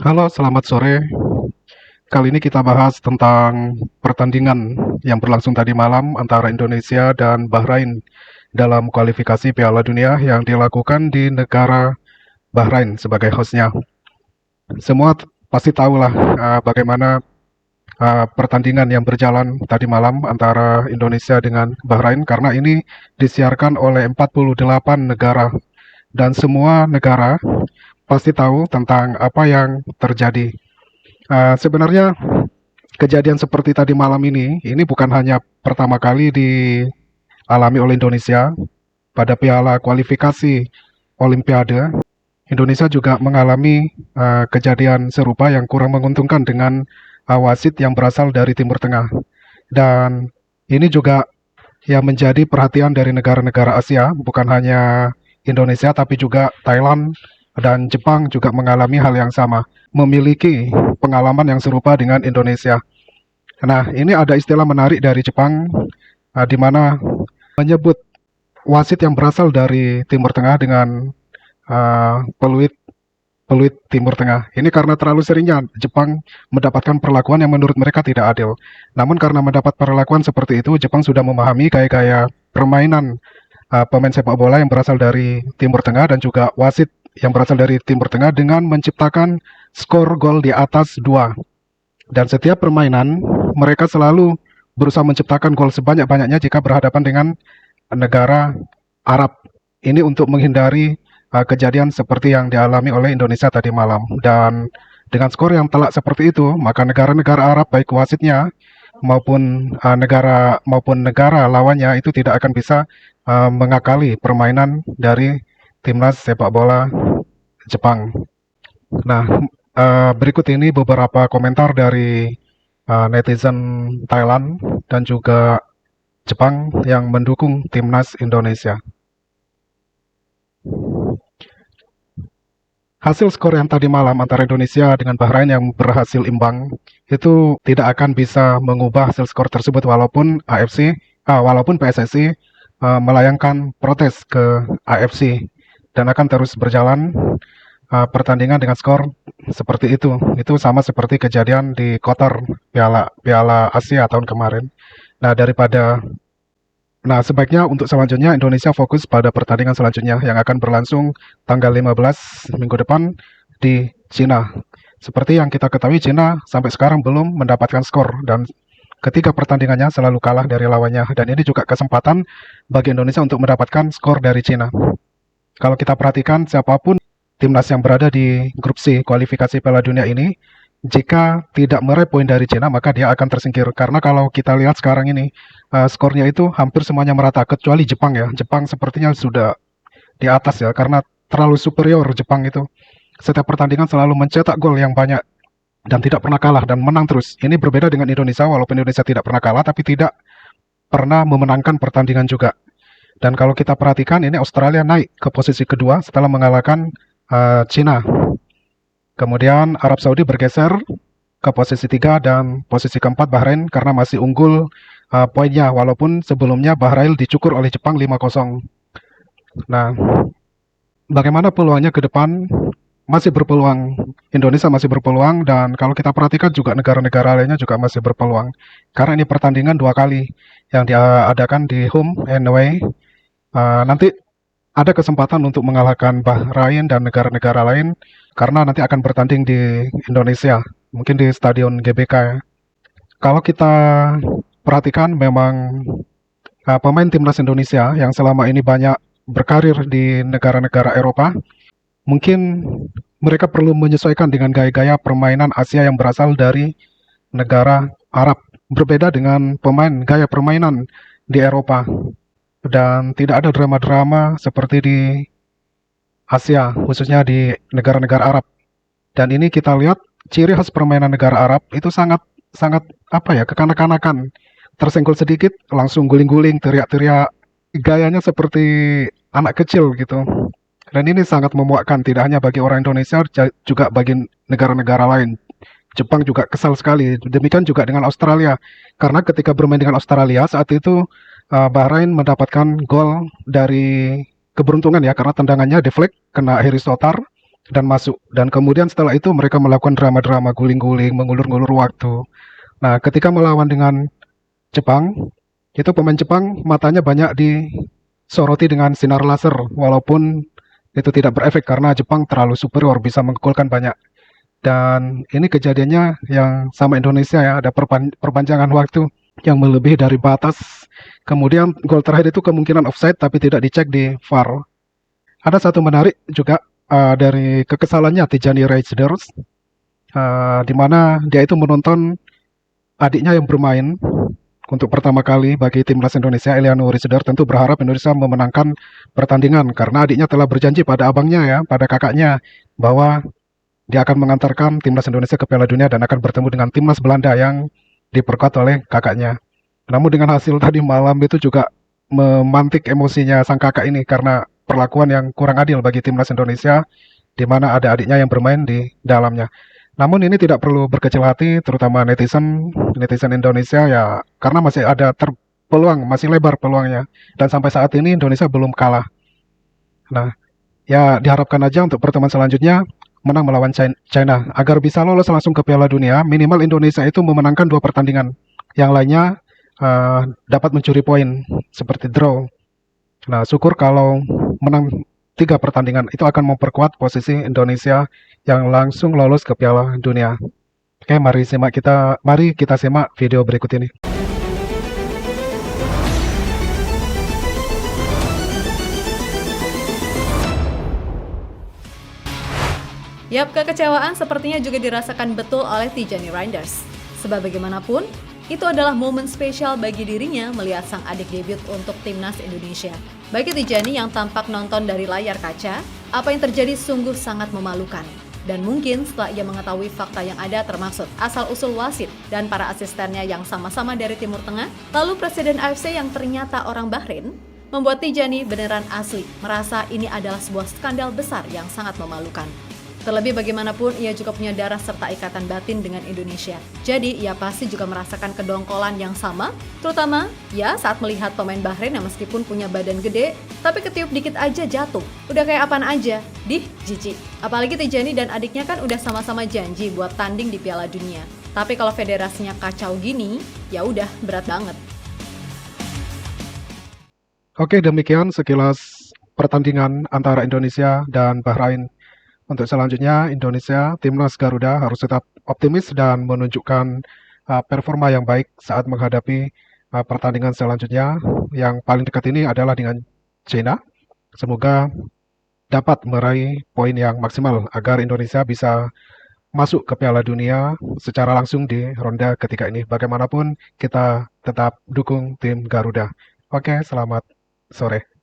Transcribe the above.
Halo, selamat sore. Kali ini kita bahas tentang pertandingan yang berlangsung tadi malam antara Indonesia dan Bahrain dalam kualifikasi Piala Dunia yang dilakukan di negara Bahrain sebagai hostnya. Semua pasti tahulah bagaimana pertandingan yang berjalan tadi malam antara Indonesia dengan Bahrain karena ini disiarkan oleh 48 negara dan semua negara pasti tahu tentang apa yang terjadi. Sebenarnya kejadian seperti tadi malam ini bukan hanya pertama kali dialami oleh Indonesia. Pada piala kualifikasi Olimpiade, Indonesia juga mengalami kejadian serupa yang kurang menguntungkan dengan wasit yang berasal dari Timur Tengah. Dan ini juga yang menjadi perhatian dari negara-negara Asia, bukan hanya Indonesia tapi juga Thailand dan Jepang juga mengalami hal yang sama, memiliki pengalaman yang serupa dengan Indonesia. Nah, ini ada istilah menarik dari Jepang, di mana menyebut wasit yang berasal dari Timur Tengah dengan peluit peluit Timur Tengah. Ini karena terlalu seringnya Jepang mendapatkan perlakuan yang menurut mereka tidak adil. Namun karena mendapat perlakuan seperti itu, Jepang sudah memahami gaya-gaya permainan pemain sepak bola yang berasal dari Timur Tengah dan juga wasit yang berasal dari Timur Tengah dengan menciptakan skor gol di atas 2. Dan setiap permainan, mereka selalu berusaha menciptakan gol sebanyak-banyaknya jika berhadapan dengan negara Arab. Ini untuk menghindari kejadian seperti yang dialami oleh Indonesia tadi malam. Dan dengan skor yang telak seperti itu, maka negara-negara Arab baik wasitnya maupun negara lawannya itu tidak akan bisa mengakali permainan dari timnas sepak bola Jepang. Nah, berikut ini beberapa komentar dari netizen Thailand dan juga Jepang yang mendukung timnas Indonesia. Hasil skor yang tadi malam antara Indonesia dengan Bahrain yang berhasil imbang itu tidak akan bisa mengubah hasil skor tersebut walaupun PSSI melayangkan protes ke AFC dan akan terus berjalan pertandingan dengan skor seperti itu. Itu sama seperti kejadian di Qatar Piala Asia tahun kemarin. Sebaiknya untuk selanjutnya Indonesia fokus pada pertandingan selanjutnya yang akan berlangsung tanggal 15 minggu depan di Cina. Seperti yang kita ketahui, Cina sampai sekarang belum mendapatkan skor dan ketiga pertandingannya selalu kalah dari lawannya. Dan ini juga kesempatan bagi Indonesia untuk mendapatkan skor dari Cina. Kalau kita perhatikan siapapun timnas yang berada di grup C kualifikasi Piala Dunia ini, jika tidak meraih poin dari Cina, maka dia akan tersingkir. Karena kalau kita lihat sekarang ini, skornya itu hampir semuanya merata, kecuali Jepang ya. Jepang sepertinya sudah di atas ya, karena terlalu superior Jepang itu. Setiap pertandingan selalu mencetak gol yang banyak dan tidak pernah kalah dan menang terus. Ini berbeda dengan Indonesia, walaupun Indonesia tidak pernah kalah, tapi tidak pernah memenangkan pertandingan juga. Dan kalau kita perhatikan, ini Australia naik ke posisi kedua setelah mengalahkan Cina. Kemudian Arab Saudi bergeser ke posisi 3 dan posisi keempat Bahrain karena masih unggul poinnya walaupun sebelumnya Bahrain dicukur oleh Jepang 5-0. Nah, bagaimana peluangnya ke depan? Masih berpeluang, Indonesia masih berpeluang dan kalau kita perhatikan juga negara-negara lainnya juga masih berpeluang. Karena ini pertandingan 2 kali yang diadakan di home and away. Nanti ada kesempatan untuk mengalahkan Bahrain dan negara-negara lain karena nanti akan bertanding di Indonesia, mungkin di Stadion GBK ya. Kalau kita perhatikan memang pemain timnas Indonesia yang selama ini banyak berkarir di negara-negara Eropa, mungkin mereka perlu menyesuaikan dengan gaya-gaya permainan Asia yang berasal dari negara Arab. Berbeda dengan gaya permainan di Eropa. Dan tidak ada drama-drama seperti di Asia, khususnya di negara-negara Arab. Dan ini kita lihat ciri khas permainan negara Arab itu sangat kekanak-kanakan. Tersenggol sedikit langsung guling-guling, teriak-teriak, gayanya seperti anak kecil gitu. Dan ini sangat memuakkan tidak hanya bagi orang Indonesia, juga bagi negara-negara lain. Jepang juga kesal sekali. Demikian juga dengan Australia. Karena ketika bermain dengan Australia saat itu Bahrain mendapatkan gol dari keberuntungan ya karena tendangannya deflect kena Harry Sotar dan masuk. Dan kemudian setelah itu mereka melakukan drama-drama guling-guling, mengulur-ngulur waktu. Nah, ketika melawan dengan Jepang, itu pemain Jepang matanya banyak disoroti dengan sinar laser, walaupun itu tidak berefek karena Jepang terlalu superior, bisa menggolkan banyak. Dan ini kejadiannya yang sama Indonesia ya, ada perpanjangan waktu yang melebihi dari batas. Kemudian gol terakhir itu kemungkinan offside tapi tidak dicek di VAR. Ada satu menarik juga dari kekesalannya Tijani Reijnders, di mana dia itu menonton adiknya yang bermain untuk pertama kali bagi timnas Indonesia. Eliano Risidar tentu berharap Indonesia memenangkan pertandingan karena adiknya telah berjanji pada abangnya ya, pada kakaknya, bahwa dia akan mengantarkan timnas Indonesia ke Piala Dunia dan akan bertemu dengan timnas Belanda yang diperkuat oleh kakaknya. Namun dengan hasil tadi malam itu juga memantik emosinya sang kakak ini karena perlakuan yang kurang adil bagi timnas Indonesia, di mana ada adiknya yang bermain di dalamnya. Namun ini tidak perlu berkecil hati, terutama netizen Indonesia ya, karena masih ada peluang, masih lebar peluangnya. Dan sampai saat ini Indonesia belum kalah. Nah, ya diharapkan aja untuk pertemuan selanjutnya menang melawan China. Agar bisa lolos langsung ke Piala Dunia, minimal Indonesia itu memenangkan 2 pertandingan. Yang lainnya dapat mencuri poin, seperti draw. Nah, syukur kalau menang 3 pertandingan, itu akan memperkuat posisi Indonesia yang langsung lolos ke Piala Dunia. Oke, mari kita simak video berikut ini. Yap, kekecewaan sepertinya juga dirasakan betul oleh Tijani Reijnders. Sebab bagaimanapun, itu adalah momen spesial bagi dirinya melihat sang adik debut untuk timnas Indonesia. Bagi Tijani yang tampak nonton dari layar kaca, apa yang terjadi sungguh sangat memalukan. Dan mungkin setelah ia mengetahui fakta yang ada termasuk asal-usul wasit dan para asistennya yang sama-sama dari Timur Tengah, lalu Presiden AFC yang ternyata orang Bahrain, membuat Tijani beneran asli merasa ini adalah sebuah skandal besar yang sangat memalukan. Terlebih bagaimanapun, ia juga punya darah serta ikatan batin dengan Indonesia. Jadi, ia pasti juga merasakan kedongkolan yang sama, terutama ya saat melihat pemain Bahrain yang meskipun punya badan gede, tapi ketiup dikit aja jatuh. Udah kayak apaan aja, jijik. Apalagi Tijani dan adiknya kan udah sama-sama janji buat tanding di Piala Dunia. Tapi kalau federasinya kacau gini, ya udah berat banget. Oke, demikian sekilas pertandingan antara Indonesia dan Bahrain. Untuk selanjutnya, Indonesia, Timnas Garuda harus tetap optimis dan menunjukkan performa yang baik saat menghadapi pertandingan selanjutnya. Yang paling dekat ini adalah dengan China. Semoga dapat meraih poin yang maksimal agar Indonesia bisa masuk ke Piala Dunia secara langsung di ronde ketiga ini. Bagaimanapun, kita tetap dukung tim Garuda. Oke, selamat sore.